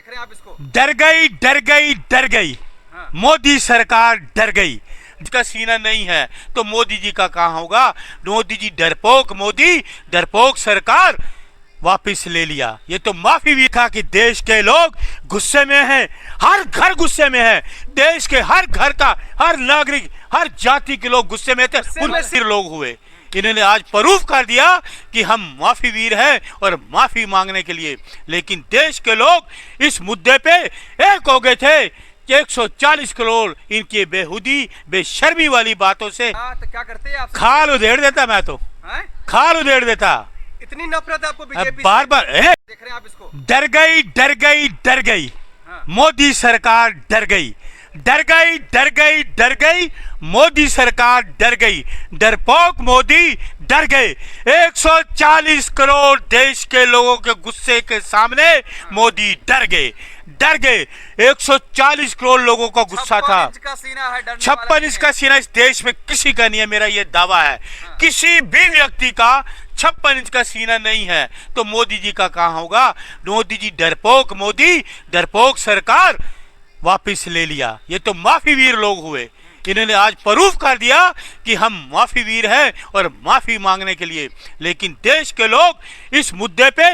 देख रहे हैं आप इसको? डर गई डर गई डर गई। हाँ। मोदी सरकार डर गई। जिसका सीना नहीं है तो मोदी जी का कहाँ होगा। मोदी जी डरपोक, मोदी डरपोक सरकार वापस ले लिया। ये तो माफी भी था कि देश के लोग गुस्से में हैं, हर घर गुस्से में है। देश के हर घर का हर नागरिक, हर जाति के लोग गुस्से में थे। उनमें सिर लोग हुए। इन्होंने आज प्रूफ कर दिया कि हम माफी वीर हैं और माफी मांगने के लिए। लेकिन देश के लोग इस मुद्दे पे एक हो गए थे कि 140 करोड़ इनकी बेहुदी बेशर्मी वाली बातों से तो क्या करते आप? खाल उधेड़ देता। मैं तो खाल उधेड़ देता। इतनी नफरत आपको बीजेपी बार बार देख रहे हैं आप इसको? डर गई डर गई डर गई। हाँ। मोदी सरकार डर गई, डर गई डर गई डर गई। मोदी सरकार डर गई। डरपोक मोदी डर गए। 140 करोड़ देश के लोगों के गुस्से के सामने मोदी डर गए, डर गए। 140 करोड़ लोगों का गुस्सा था। 56 इंच का सीना इस देश में किसी का नहीं है, मेरा ये दावा है। किसी भी व्यक्ति का 56 इंच का सीना नहीं है तो मोदी जी का कहाँ होगा। मोदी जी डरपोक, मोदी डरपोक सरकार वापस ले लिया। ये तो माफी वीर लोग हुए। इन्होंने आज प्रूफ कर दिया कि हम माफी वीर हैं और माफी मांगने के लिए। लेकिन देश के लोग इस मुद्दे पे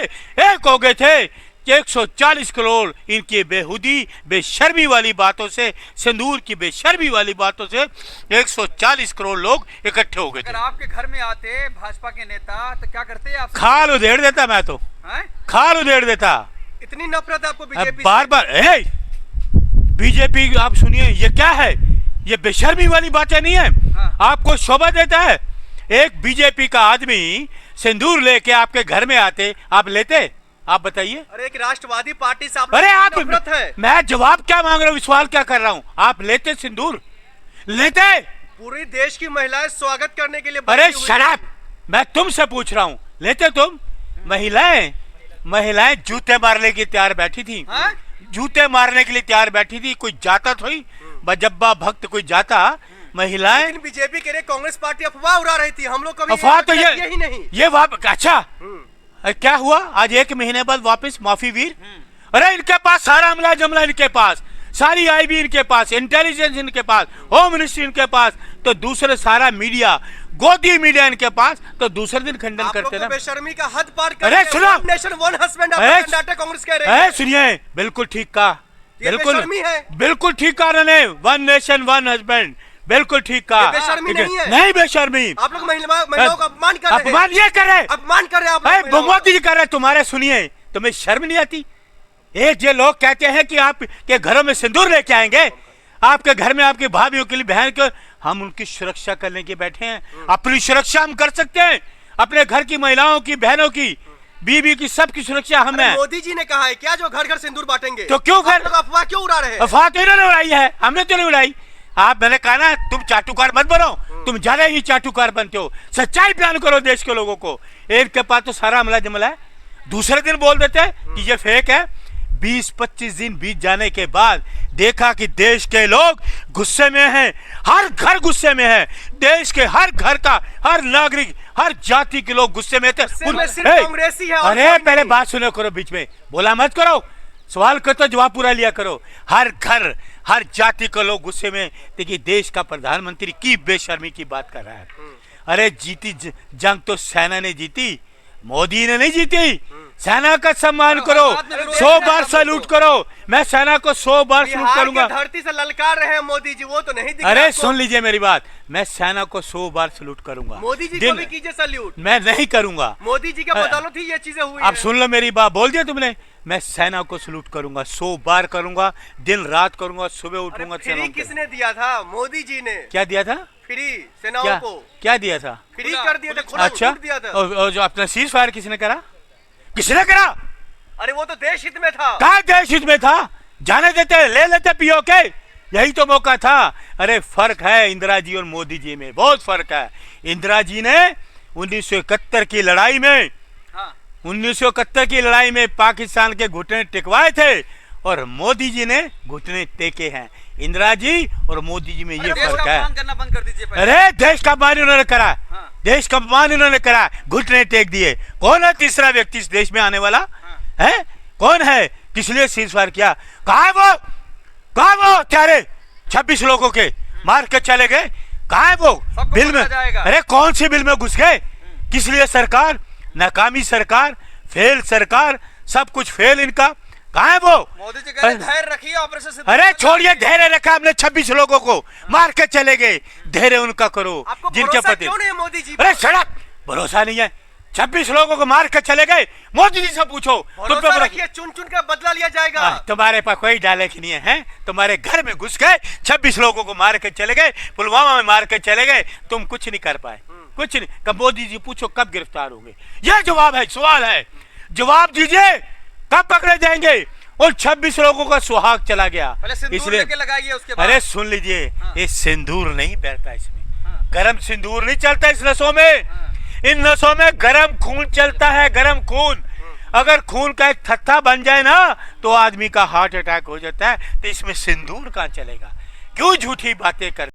एक हो गए थे कि 140 करोड़ इनकी बेहुदी बेशर्मी वाली बातों से, सिंदूर की बेशर्मी वाली बातों से 140 करोड़ लोग इकट्ठे हो गए थे। अगर आपके घर में आते भाजपा के नेता तो क्या करते आप? खाल उधेड़ देता। मैं तो खाल उधेड़ देता। इतनी नफरत आपको बीजेपी बार बार बीजेपी, आप सुनिए ये क्या है, ये बेशर्मी वाली बातें नहीं है। हाँ। आपको शोभा देता है एक बीजेपी का आदमी सिंदूर लेके आपके घर में आते, आप लेते? आप बताइए। अरे एक राष्ट्रवादी पार्टी से अरे आप, नफरत है। मैं जवाब क्या मांग रहा हूँ, सवाल क्या कर रहा हूँ। आप लेते सिंदूर? लेते? पूरी देश की महिलाएं स्वागत करने के लिए अरे शराब, मैं तुमसे पूछ रहा हूँ, लेते तुम? महिलाएं जूते मारने की तैयार बैठी थी। जूते मारने के लिए तैयार बैठी थी। कोई जाता थोड़ी बजब्बा भक्त कोई जाता। महिलाएं बीजेपी के लिए कांग्रेस पार्टी अफवाह उड़ा रही थी। हम लोग कभी अफवाह तो ये ही नहीं। ये अच्छा क्या हुआ आज 1 महीने बाद वापस माफी वीर। अरे इनके पास सारा अमला जमला, इनके पास सारी आईबी, इनके पास इंटेलिजेंस, इनके पास होम मिनिस्ट्री, इनके पास तो दूसरे सारा मीडिया, गोदी मीडिया इनके पास, तो दूसरे दिन खंडन करते ना। बेशर्मी का हद पार कर। अरे सुनो, नेशन वन हस्बैंड कांग्रेस कह रही है। सुनिए, बिल्कुल ठीक कहा, बिल्कुल बिल्कुल ठीक कहा उन्होंने। वन नेशन वन हस्बैंड, बिल्कुल ठीक कहा। बेशर्मी नहीं है। नहीं बेशर्मी। आप लोग महिलाओं का अपमान कर रहे हैं। अपमान ये करे, अपमान कर रहे हैं आप। मोदी जी कर रहे। तुम्हारे सुनिए, तुम्हें शर्म नहीं आती? एक जो लोग कहते हैं कि आप के घरों में सिंदूर लेके आएंगे, आपके घर में आपकी भाभीयों के लिए, बहन के, हम उनकी सुरक्षा करने के बैठे हैं। अपनी सुरक्षा हम कर सकते हैं, अपने घर की महिलाओं की, बहनों की, बीबी की, सबकी सुरक्षा हम है। मोदी जी ने कहा है क्या जो घर घर सिंदूर बांटेंगे? तो क्यों घर अफवाह क्यों उड़ा रहे हैं? अफवाह तो इन्होंने उड़ाई है, हमने तो नहीं उड़ाई। मैंने कहा ना, तुम चाटुकार मत बनो, तुम ज्यादा ही चाटुकार बनते हो। सच्चाई बयान करो देश के लोगों को। एक के पास तो सारा अमला जमला है, दूसरे दिन बोल देते हैं कि ये फेक है। 20-25 दिन बीत जाने के बाद देखा कि देश के लोग गुस्से में हैं, हर घर गुस्से में है। देश के हर घर का हर नागरिक, हर जाति के लोग गुस्से में थे। कांग्रेसी है। अरे पहले बात सुनो करो, बीच में बोला मत करो, सवाल कर तो जवाब पूरा लिया करो। हर घर हर जाति के लोग गुस्से में। देखिए देश का प्रधानमंत्री की बेशर्मी की बात कर रहा है। अरे जीती जंग तो सेना ने जीती, मोदी ने नहीं जीती। सेना का सम्मान करो, 100 बार सैल्यूट करो। मैं सेना को 100 बार सैल्यूट करूंगा। धरती से ललकार रहे हैं मोदी जी, वो तो नहीं दिख। अरे सुन लीजिए मेरी बात, मैं सेना को 100 बार सैल्यूट करूंगा। मोदी जी को भी कीजिए सैल्यूट। मैं नहीं करूंगा। मोदी जी का बदौलत ही ये चीजें हुई। अब सुन लो मेरी बात, बोल दिया तुमने। मैं सेना को सैल्यूट करूंगा, 100 बार करूंगा, दिन रात करूंगा, सुबह उठूंगा। फ्री किसने दिया था? मोदी जी ने। क्या दिया था? फ्री सेनाओं को क्या दिया था? फ्री कर दिया था। अच्छा, और जो अपना सीज फायर किसने करा? किसने करा? अरे वो तो देश हित में था। क्या देश हित में था? जाने देते, ले लेते पीओ के, यही तो मौका था। अरे फर्क है इंदिरा जी और मोदी जी में, बहुत फर्क है। इंदिरा जी ने 1971 की लड़ाई में, 1971 की लड़ाई में पाकिस्तान के घुटने टिकवाए थे और मोदी जी ने घुटने टेके हैं। इंदिरा जी और मोदी जी में ये फर्क है। करना बंद कर दीजिए। अरे देश का अपमान उन्होंने करा, देश का अपमान उन्होंने करा, घुटने टेक दिए। कौन है तीसरा व्यक्ति इस देश में आने वाला है? कौन है किस लिए सीज फायर किया? कहाँ है वो? कहाँ वो हत्यारे 26 लोगों के मार के चले गए? कहाँ है वो? सबको बिल में, पकड़ा जाएगा। अरे कौन सी बिल में घुस गए? किस लिए? सरकार नाकामी, सरकार फेल, सरकार सब कुछ फेल इनका। कहाँ है वो? मोदी जी कह रहे हैं, धैर्य रखिए, ऑपरेशन सिंदूर अरे में छोड़िए, जाइए। धैर्य रखा हमने 26 लोगों को मार के चले गए। धैर्य उनका करो आपको जिनके भरोसा पति। क्यों नहीं है मोदी जी अरे पर? सड़क भरोसा नहीं है, 26 लोगों को मार के चले गए। मोदी जी से पूछो, तुम पे भरोसा भरोसा- रखिए, चुन चुन कर बदला लिया जाएगा। तुम्हारे पास कोई डायलॉग नहीं है, हैं? तुम्हारे घर में घुस गए, 26 लोगों को मार के चले गए, पुलवामा में मार के चले गए, तुम कुछ नहीं कर पाए, कुछ नहीं। कब मोदी जी पूछो कब गिरफ्तार होंगे? यह जवाब है, सवाल है, जवाब दीजिए, कब पकड़े जाएंगे? और 26 लोगों का सुहाग चला गया। पहले सिंदूर लेके लगाइए, उसके बाद अरे सुन लीजिए, हाँ। ये सिंदूर नहीं बैठता इसमें, हाँ। गरम सिंदूर नहीं चलता इस नसों में। हाँ। इन नसों में गरम खून चलता है, गरम खून। अगर खून का एक थत्था बन जाए ना तो आदमी का हार्ट अटैक हो जाता है। तो इसमें सिंदूर कहाँ चलेगा? क्यों झूठी बातें कर